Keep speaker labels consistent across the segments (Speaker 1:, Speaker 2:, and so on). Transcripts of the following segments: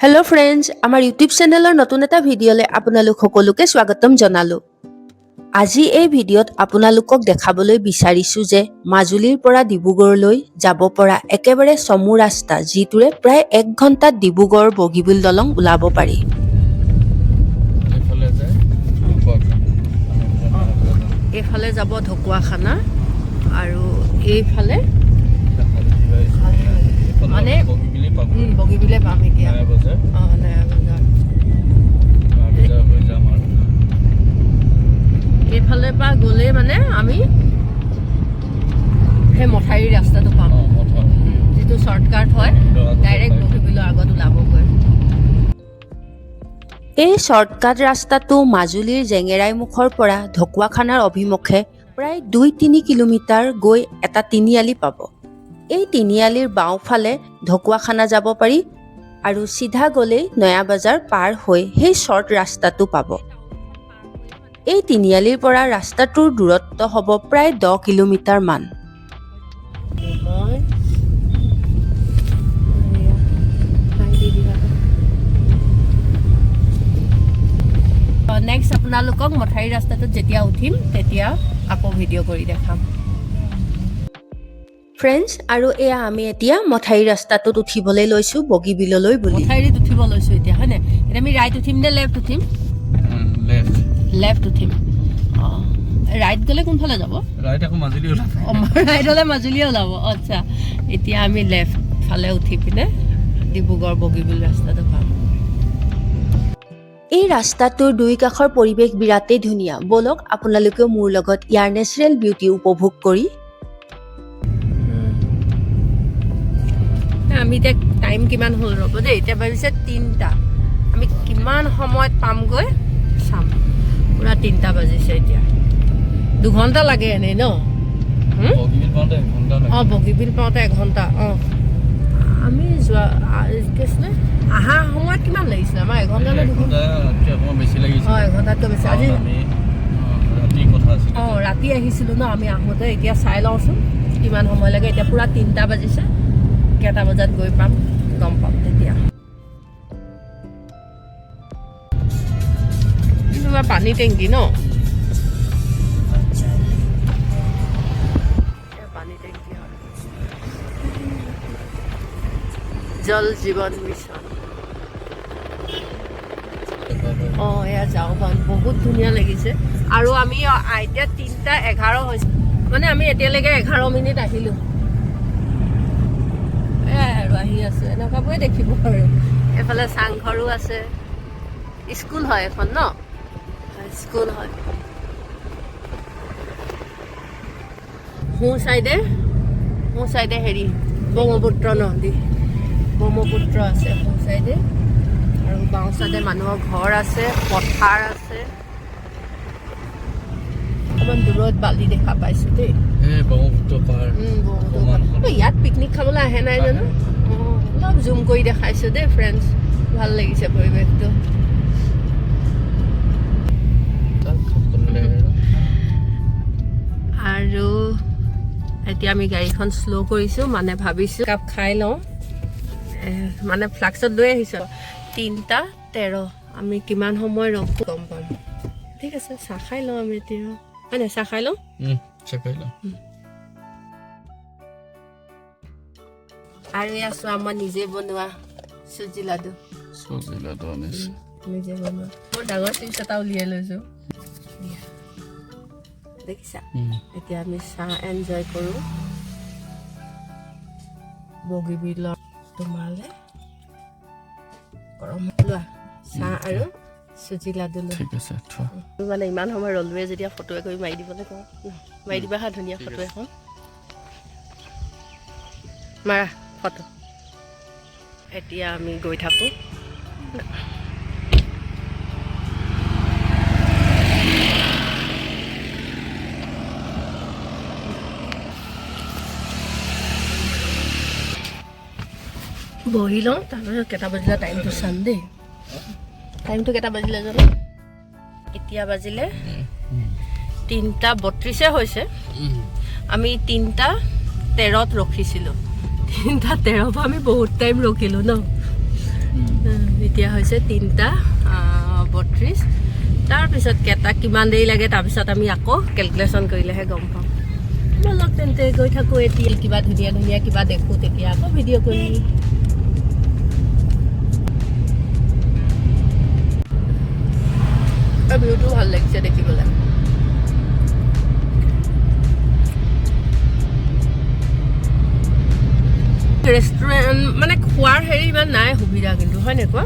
Speaker 1: Hello friends आमार YouTube चैनेलर नतुन एटा भिडिओले आपनालोक सकलोके स्वागतम जनालो। আজি এই ভিডিঅ'ত আপোনালোকক দেখাবলৈ বিচাৰিছো যে মাজুলীৰ পৰা ডিব্ৰুগড়লৈ যাব পৰা একেবাৰে চমু ৰাস্তা যিটোৰে প্ৰায় 1 ঘণ্টাত ডিব্ৰুগড় বগীবিল দলং ওলাব পাৰি। এফালে যাব ঢকুৱাখানা আৰু এইফালে মানে বগীবিলে পাম এতিয়া। নয়া বজাৰ এফালে পা গলে মানে আমি হে মথাৰি ৰাস্তাটো পাম যেটো শৰ্টকাট হয় ডাইৰেক্ট বগীবিলৰ আগত ওলাবগৈ। এই শৰ্টকাট ৰাস্তাটো মাজুলীৰ জেঙেৰাই মুখৰ পৰা ঢকুৱাখানাৰ অভিমুখে প্ৰায় 2-3 কিলোমিটাৰ গৈ এটা তিনিআলি পাব। এই তিনিআলিৰ বাওঁফালে ঢকুৱাখানা যাব পাৰি আৰু সিধা গলেই নয়া বজাৰ পাৰ হৈ সেই শৰ্ট ৰাস্তাটো পাব। এই তিনিআলিৰ পৰা ৰাস্তাটোৰ দূৰত্ব হ'ব প্ৰায় 10 কিলোমিটাৰ মান। নেক্সট আপোনালোকক মথাৰি ৰাস্তাটোত যেতিয়া উঠিম তেতিয়া আকৌ ভিডিঅ' কৰি দেখাম। ফ্ৰেন্ডছ আৰু এয়া আমি এতিয়া মথাৰি ৰাস্তাটোত উঠিবলৈ লৈছো বগীবিললৈ বুলি। মথাৰিত উঠিব লৈছো এতিয়া হয়নে? এতিয়া আমি ৰাইট উঠিম নে লেফ্ট উঠিম? লেফ্ট উঠিম। ৰাইট গলে কোনফালে যাব? ৰাইট আকৌ মাজুলী ওলাব। ৰাইট হলে মাজুলী ওলাব। আচ্ছা এতিয়া আমি লেফ্ট ফালে উঠি পিনে ডিব্ৰুগড় বগীবিল ৰাস্তাটো পাম। এই ৰাস্তাটোৰ দুই কাষৰ পৰিৱেশ বিৰাটেই ধুনীয়া। বলক আপোনালোকেও মোৰ লগত ইয়াৰ নেচাৰেল বিউটি উপভোগ কৰি। আমি এতিয়া টাইম কিমান হ'ল ৰ'ব দেই, এতিয়া ভাবিছে 3টা। আমি কিমান সময়ত পামগৈ চাম। পুৰা 3টা বাজিছে এতিয়া। 2 ঘণ্টা লাগে এনেই ন? বগীবিল পাওঁতে 1 ঘণ্টা। আমি যোৱা আহা সময়ত কিমান লাগিছিলে আমাৰ? 1 ঘণ্টা নে 2 ঘণ্টা? বেছি লাগিছে। 1 ঘণ্টাতকৈ বেছি। আজি ৰাতি আহিছিলোঁ ন আমি আহোঁতে। এতিয়া চাই লওঁচোন কিমান সময় লাগে। এতিয়া পুৰা 3টা বাজিছে। কেইটা বজাত গৈ পাম গম পাম তেতিয়া। পানী টেংকি ন? পানী টেংকি জল জীৱন মিছন। এয়া যাওঁ পাম। বহুত ধুনীয়া লাগিছে। আৰু আমি এতিয়া 3:11 হৈছে মানে আমি এতিয়ালৈকে 11 মিনিট আহিলোঁ। আৰু আহি আছে এনেকুৱাবোৰে দেখিব আৰু। এফালে চাংঘৰো আছে। স্কুল হয় এখন ন? স্কুল হয়। সোঁ চাইডে হেৰি ব্ৰহ্মপুত্ৰ নদী, ব্ৰহ্মপুত্ৰ আছে সোঁ চাইডে। আৰু বাওঁ চাইডে মানুহৰ ঘৰ আছে, পথাৰ আছে। অকণমান দূৰত বালি দেখা পাইছোঁ দেই। ইয়াত পিকনিক খাবলৈ আহে নাই জানো? অলপ জুম কৰি দেখাইছোঁ দেই ফ্ৰেণ্ডছ। ভাল লাগিছে পৰিৱেশটো। আৰু এতিয়া আমি গাড়ীখন শ্ল' কৰিছোঁ মানে ভাবিছোঁ কাপ খাই লওঁ। মানে ফ্লাক্সত লৈ আহিছোঁ। 3:13 আমি কিমান সময় ৰখো গম পাম। ঠিক আছে চাহ খাই লওঁ আমি এতিয়া। হয় নাই? চাহ খাই লওঁ। আৰু এয়া চোৱা আমাৰ নিজে বনোৱা চুজি লাডু। নিজে বনোৱা বৰ ডাঙৰ চিপছ এটা উলিয়াই লৈছোঁ দেখিছা। এতিয়া আমি চাহ এনজয় কৰোঁ বগীবিলৰ। তোমালে গৰম লোৱা চাহ আৰু চুজি লাডু লোৱা। মানে ইমান সময় ৰলোৱে যেতিয়া ফটো এখন মাৰি দিবলৈ কওঁ। মাৰি দিবা হা ধুনীয়া ফটো এখন। মাৰা ফটো। এতিয়া আমি গৈ থাকোঁ। বহি লওঁ তাৰপিছত কেইটা বাজিলে টাইমটো চাম দেই। টাইমটো কেইটা বাজিলে জানো? এতিয়া বাজিলে 3:32 হৈছে। আমি 3:13 ৰখিছিলোঁ। 3:13 পৰা আমি বহুত টাইম ৰখিলোঁ ন? এতিয়া হৈছে 3:32 তাৰপিছত কেইটা কিমান দেৰি লাগে তাৰপিছত আমি আকৌ কেলকুলেশ্যন কৰিলেহে গম পাম বলক তেন্তে গৈ থাকোঁ এতিয়া কিবা ধুনীয়া ধুনীয়া কিবা দেখোঁ তেতিয়া আকৌ ভিডিঅ' কৰিম ভিউটো ভাল লাগিছে দেখিবলৈ ৰেষ্টুৰেণ্ট মানে খোৱাৰ হেৰি ইমান নাই সুবিধা কিন্তু হয় নে কোৱা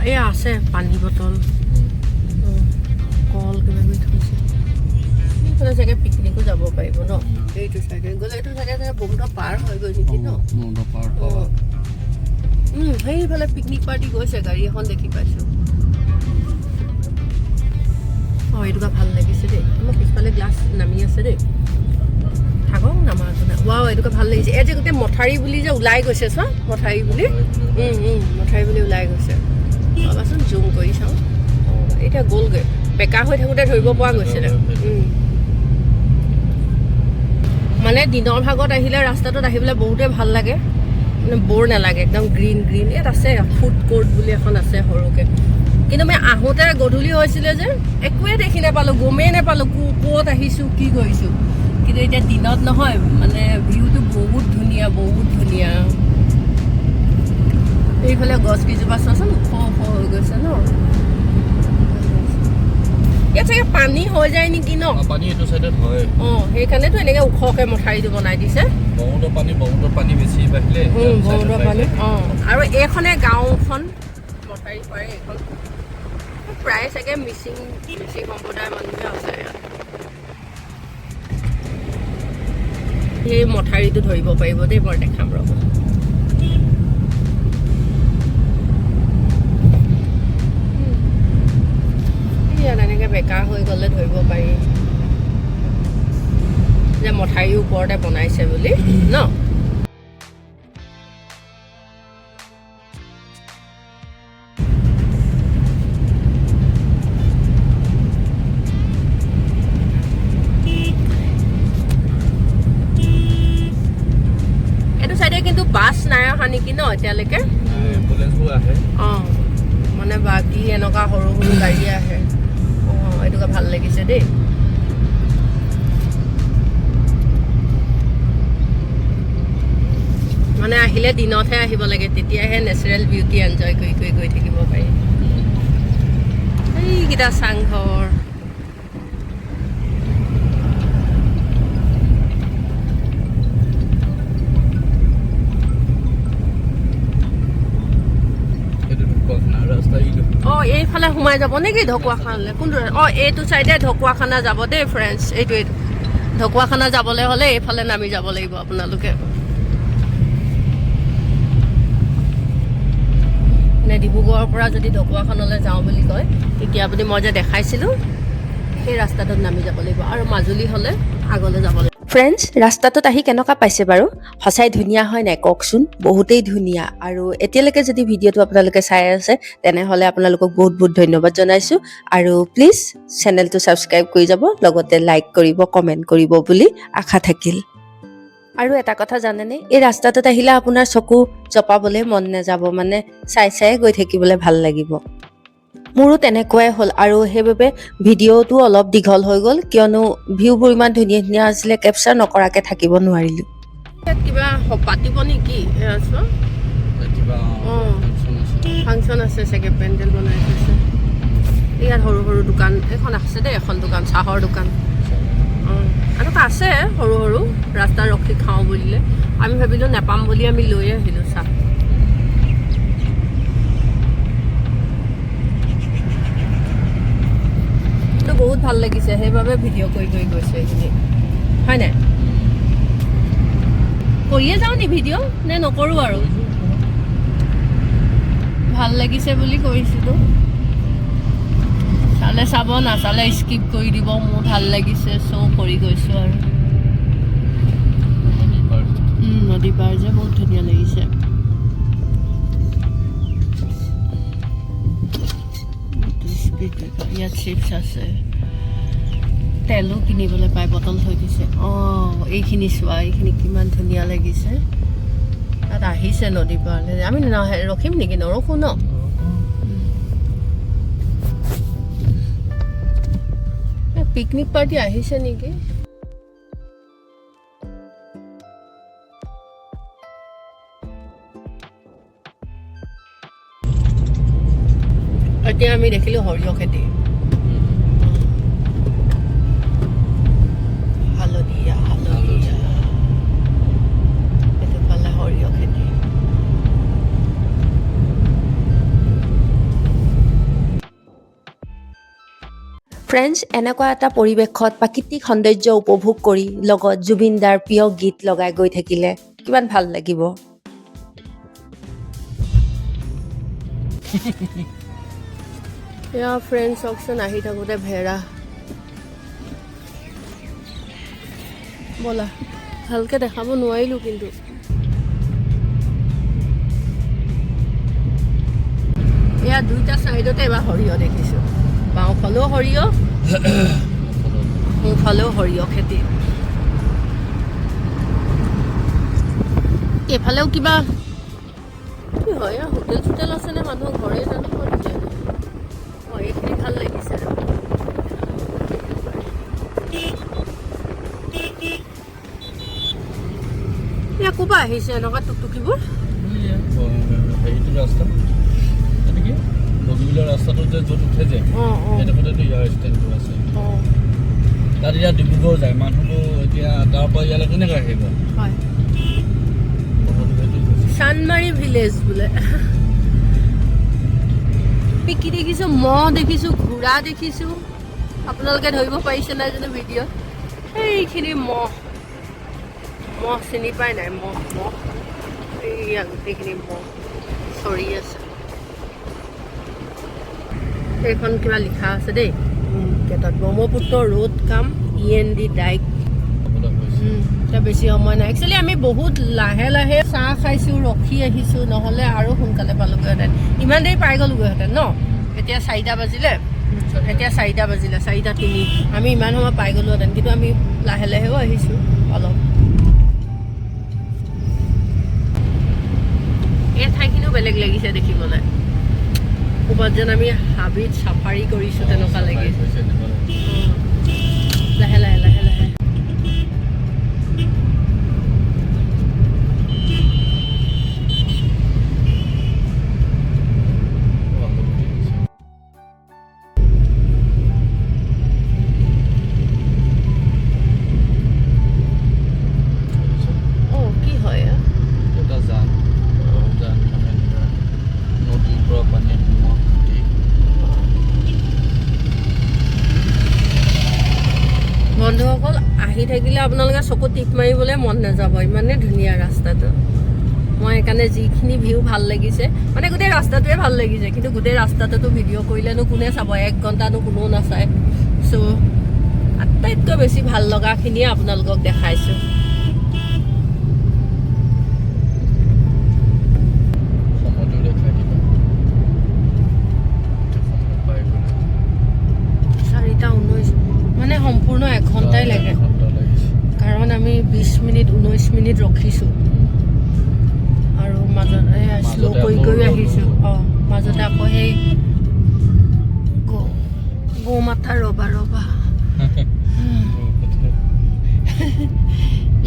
Speaker 1: এয়া আছে পানী বটল কল কিবা কিবি থৈছে এইফালে চাগে পিকনিকো যাব পাৰিব ন এইটো চাগে গ'লে এইটো চাগে বহুত পাৰ হৈ গৈ নেকি ন সেইফালে পিকনিক পাৰ্টি গৈছে গাড়ী এখন দেখি পাইছোঁ অঁ এইটো ভাল লাগিছে দেই আমাৰ পিছফালে গ্লাছ নামি আছে দেই থাকক নামাৰটো নাই ৱাও এইটো ভাল লাগিছে এই যে গোটেই মথাৰী বুলি যে ওলাই গৈছে চোৱা মথাৰী বুলি ওলাই গৈছে চাবাচোন জুম কৰি চাওঁ এতিয়া গ'লগৈ বেকা হৈ থাকোঁতে ধৰিব পৰা গৈছিলে মানে দিনৰ ভাগত আহিলে ৰাস্তাটোত আহিবলৈ বহুতেই ভাল লাগে মানে বৰ নালাগে একদম গ্ৰীণ গ্ৰীণ ইয়াত আছে ফুড কোৰ্ট বুলি এখন আছে সৰুকৈ কিন্তু মই আহোঁতে গধূলি হৈছিলে যে একোৱে দেখি নাপালোঁ গমেই নাপালোঁ ক'ত আহিছোঁ কি কৰিছোঁ কিন্তু এতিয়া দিনত নহয় মানে ভিউটো বহুত ধুনীয়া এইফালে গছ কেইজোপা চোৱাচোন ওখ হৈ গৈছে ন ইয়াত চাগে পানী হৈ যায় নেকি ন
Speaker 2: পানী এইটো চাইডত হয়
Speaker 1: অঁ সেইকাৰণেতো এনেকৈ ওখকৈ মথাৰিটো বনাই দিছে
Speaker 2: ব্ৰহ্মপুত্ৰৰ পানী বেছি বাঢ়িলে
Speaker 1: ব্ৰহ্মপুত্ৰৰ পানী অঁ আৰু এইখনে গাঁওখন মথাৰি পাৰে এইখন প্ৰায় চাগে মিচিং সম্প্ৰদায়ৰ মানুহে আছে ইয়াত সেই মথাৰিটো ধৰিব পাৰিব দেই মই দেখাম ৰ'ব ইয়াত এনেকৈ বেকা হৈ গ'লে ধৰিব পাৰি যে মথাৰিৰ ওপৰতে বনাইছে বুলি ন কিন্তু বাছ নাই অহা নেকি ন এতিয়ালৈকে অঁ মানে বাকী এনেকুৱা সৰু সৰু গাড়ী আহে অঁ এইটোকে ভাল লাগিছে দেই মানে আহিলে দিনতহে আহিব লাগে তেতিয়াহে নেচাৰেল বিউটি এনজয় কৰি গৈ থাকিব পাৰি এইকেইটা চাংঘৰ অঁ এইফালে সোমাই যাব নেকি ঢকুৱাখানালৈ কোনটো অঁ এইটো চাইডে ঢকুৱাখানা যাব দেই ফ্ৰেণ্ডছ এইটো ঢকুৱাখানা যাবলৈ হ'লে এইফালে নামি যাব লাগিব আপোনালোকে মানে ডিব্ৰুগড়ৰ পৰা যদি ঢকুৱাখানালৈ যাওঁ বুলি কয় তেতিয়া আপুনি মই যে দেখাইছিলোঁ সেই ৰাস্তাটোত নামি যাব লাগিব আৰু মাজুলী হ'লে আগলৈ যাব লাগিব ফ্ৰেণ্ডছ ৰাস্তাটোত আহি কেনেকুৱা পাইছে বাৰু সঁচাই ধুনীয়া হয় নাই কওকচোন বহুতেই ধুনীয়া আৰু এতিয়ালৈকে যদি ভিডিঅ'টো আপোনালোকে চাই আছে তেনেহ'লে আপোনালোকক বহুত বহুত ধন্যবাদ জনাইছোঁ আৰু প্লিজ চেনেলটো ছাবস্ক্ৰাইব কৰি যাব লগতে লাইক কৰিব কমেণ্ট কৰিব বুলি আশা থাকিল আৰু এটা কথা জানেনে এই ৰাস্তাটোত আহিলে আপোনাৰ চকু জপাবলৈ মন নাযাব মানে চাই গৈ থাকিবলৈ ভাল লাগিব মোৰো তেনেকুৱাই হ'ল আৰু সেইবাবে ভিডিঅ'টো অলপ দীঘল হৈ গ'ল কিয়নো ভিউবোৰ ইমান ধুনীয়া ধুনীয়া আছিলে কেপচাৰ নকৰাকৈ থাকিব নোৱাৰিলোঁ কিবা পাতিব নেকি ফাংচন আছে চাগে পেণ্ডেল বনাই থৈছে ইয়াত সৰু সৰু দোকান এখন আছে দেই এখন দোকান চাহৰ দোকান এনেকুৱা আছে সৰু সৰু ৰাস্তা ৰখি খাওঁ বুলিলে আমি ভাবিলোঁ নাপাম বুলি আমি লৈ আহিলোঁ চাহ বহুত ভাল লাগিছে সেইবাবে ভিডিঅ' কৰি গৈছে এইখিনি হয় নাই কৰিয়ে যাওঁ নি ভিডিঅ' নে নকৰোঁ আৰু ভাল লাগিছে বুলি কৰিছিলোঁ চালে চাব নাচালে স্কিপ কৰি দিব মোৰ ভাল লাগিছে চ' কৰি গৈছোঁ আৰু নদী পাৰ যে বহুত ধুনীয়া লাগিছে ইয়াত চিপছ আছে তেলো কিনিবলৈ পায় বটল থৈ দিছে অঁ এইখিনি চোৱা এইখিনি কিমান ধুনীয়া লাগিছে ইয়াত আহিছে নদী পাৰলৈ আমি ৰখিম নেকি নৰখো ন পিকনিক পাৰ্টি আহিছে নেকি এতিয়া আমি দেখিলো সৰিয়হ খেতি হালধীয়া হালধীয়া এইটো ফালে সৰিয়হ খেতি ফ্ৰেণ্ডছ এনেকুৱা এটা পৰিৱেশত প্ৰাকৃতিক সৌন্দৰ্য উপভোগ কৰি লগত জুবিন দাৰ প্ৰিয় গীত লগাই গৈ থাকিলে কিমান ভাল লাগিব এয়া ফ্ৰেণ্ডছ অকচোন আহি থাকোঁতে ভেড়া ব'লা ভালকৈ দেখাব নোৱাৰিলোঁ কিন্তু এয়া দুইটা ছাইডতে এবাৰ সৰিয়হ দেখিছোঁ বাওঁফালেও সৰিয়হ সোঁফালেও সৰিয়হ খেতি এইফালেও কিবা কি হয় হোটেল চোটেল আছেনে মানুহৰ ঘৰে জানো অঁ এইখিনি ভাল লাগিছে এয়া ক'ৰপৰা আহিছে এনেকুৱা টুকটুকিবোৰ
Speaker 2: হেৰিটো ৰাস্তা এনেকৈ বগীবিলৰ ৰাস্তাটো যে য'ত উঠে যে সেইডোখৰতেতো ইয়াৰ ষ্টেণ্ডটো আছে তাত এতিয়া ডিব্ৰুগড় যায় মানুহবোৰ এতিয়া তাৰ পৰা ইয়ালৈ কেনেকৈ আহিব
Speaker 1: হয় চানমাৰী ভিলেজ বোলে পিকি দেখিছোঁ মহ দেখিছোঁ ঘোঁৰা দেখিছোঁ আপোনালোকে ধৰিব পাৰিছে নাই জানো ভিডিঅ'ত এইখিনি মহ মহ চিনি পাই নাই মহ মহ এইয়া গোটেইখিনি মহ চৰি আছে এইখন কিবা লিখা আছে দেই তাত ব্ৰহ্মপুত্ৰ ৰোড কাম END ডাইক এতিয়া বেছি সময় নাই একচুৱেলি আমি বহুত লাহে লাহে চাহ খাইছোঁ ৰখি আহিছোঁ নহ'লে আৰু সোনকালে পালোগৈহেঁতেন ইমান দেৰি পাই গ'লোগৈহেঁতেন ন এতিয়া 4টা বাজিলে এতিয়া 4টা বাজিলে 4:03 আমি ইমান সময় পাই গ'লোহেঁতেন কিন্তু আমি লাহে লাহেও আহিছোঁ অলপ এই ঠাইখিনিও বেলেগ লাগিছে দেখিবলৈ ক'ৰবাত যেন আমি হাবিত চাফাৰী কৰিছোঁ তেনেকুৱা লাগিছে লাহে লাহে লাহে লাহে বন্ধুসকল আহি থাকিলে আপোনালোকে চকু টিপ মাৰিবলৈ মন নাযাব ইমানে ধুনীয়া ৰাস্তাটো মই সেইকাৰণে যিখিনি ভিউ ভাল লাগিছে মানে গোটেই ৰাস্তাটোৱে ভাল লাগিছে কিন্তু গোটেই ৰাস্তাটোতো ভিডিঅ' কৰিলেনো কোনে চাব 1 ঘণ্টানো কোনেও নাচায় চ' আটাইতকৈ বেছি ভাল লগাখিনিয়ে আপোনালোকক দেখাইছোঁ মানে সম্পূৰ্ণ 1 ঘণ্টাই লাগে কাৰণ আমি 20 মিনিট 19 মিনিট ৰখিছোঁ আৰু মাজত শ্ল' কৰি কৰি আহিছোঁ মাজতে আকৌ সেই গৌ মাতা ৰবা ৰবা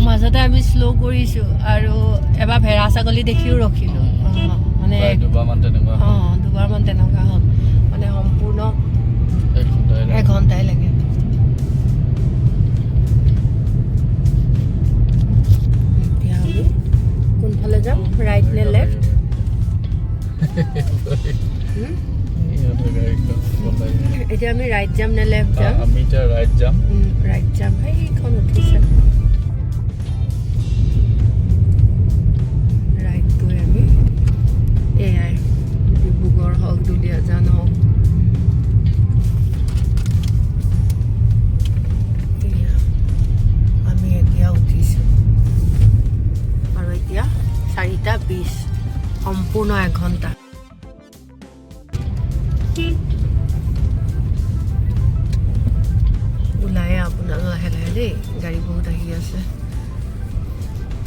Speaker 1: মাজতে আমি শ্ল' কৰিছোঁ আৰু এবাৰ ভেড়া ছাগলী দেখিও ৰখিলোঁ মানে দুবাৰমান তেনেকুৱা হ'ল মানে সম্পূৰ্ণ 1 ঘণ্টাই লাগে কোনফালে যাম ৰাইট নে লেফ্ট এতিয়া আমি ৰাইট যাম নে লেফ্ট যাম
Speaker 2: আমি এতিয়া ৰাইট যাম
Speaker 1: সেইখন উঠিছে ৰাইট গৈ আমি এয়াই ডিব্ৰুগড় হওক দুলীয়াজান হওক আমি এতিয়া উঠিছোঁ আৰু এতিয়া 4:20 সম্পূৰ্ণ 1 ঘণ্টা ওলাই আপোনাৰ লাহে লাহে দেই গাড়ী বহুত আহি আছে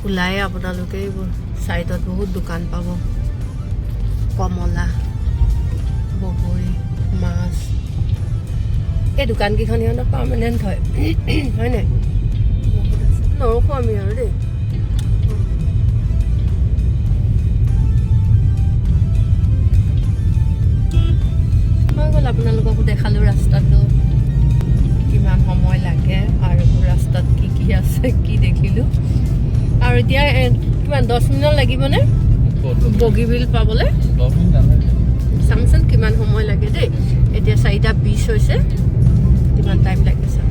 Speaker 1: খোলাই আপোনালোকে এইবোৰ চাইডত বহুত দোকান পাব কমলা বগৰী মাছ এই দোকানকেইখন সিহঁতৰ পাৰ্মানেণ্ট হয় হয়নে নৰখোঁ আমি আৰু দেই হৈ গ'ল আপোনালোককো দেখালোঁ ৰাস্তাটো কিমান সময় লাগে আৰু ৰাস্তাত কি কি আছে কি দেখিলোঁ আৰু এতিয়া কিমান 10 মিনিট লাগিবনে বগীবিল পাবলৈ চামচোন কিমান সময় লাগে দেই এতিয়া 4:20 হৈছে কিমান টাইম লাগিছে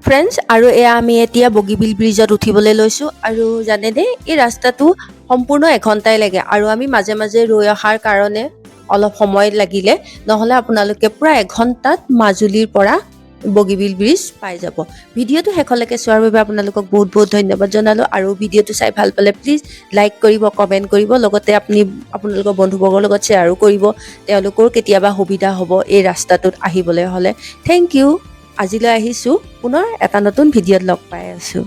Speaker 1: ফ্ৰেণ্ডছ আৰু এয়া আমি এতিয়া বগীবিল ব্ৰিজত উঠিবলৈ লৈছোঁ আৰু জানেনে এই ৰাস্তাটো সম্পূৰ্ণ এঘণ্টাই লাগে আৰু আমি মাজে মাজে ৰৈ অহাৰ কাৰণে অলপ সময় লাগিলে নহ'লে আপোনালোকে পুৰা এঘণ্টাত মাজুলীৰ পৰা বগীবিল ব্ৰিজ পাই যাব ভিডিঅ'টো শেষলৈকে চোৱাৰ বাবে আপোনালোকক বহুত বহুত ধন্যবাদ জনালোঁ আৰু ভিডিঅ'টো চাই ভাল পালে প্লিজ লাইক কৰিব কমেণ্ট কৰিব লগতে আপোনালোকৰ বন্ধুবৰ্গৰ লগত শ্বেয়াৰো কৰিব তেওঁলোকৰ কেতিয়াবা সুবিধা হ'ব এই ৰাস্তাটোত আহিবলৈ হ'লে থেংক ইউ আজিলৈ আহিছোঁ পুনৰ এটা নতুন ভিডিঅ'ত লগ পাই আছোঁ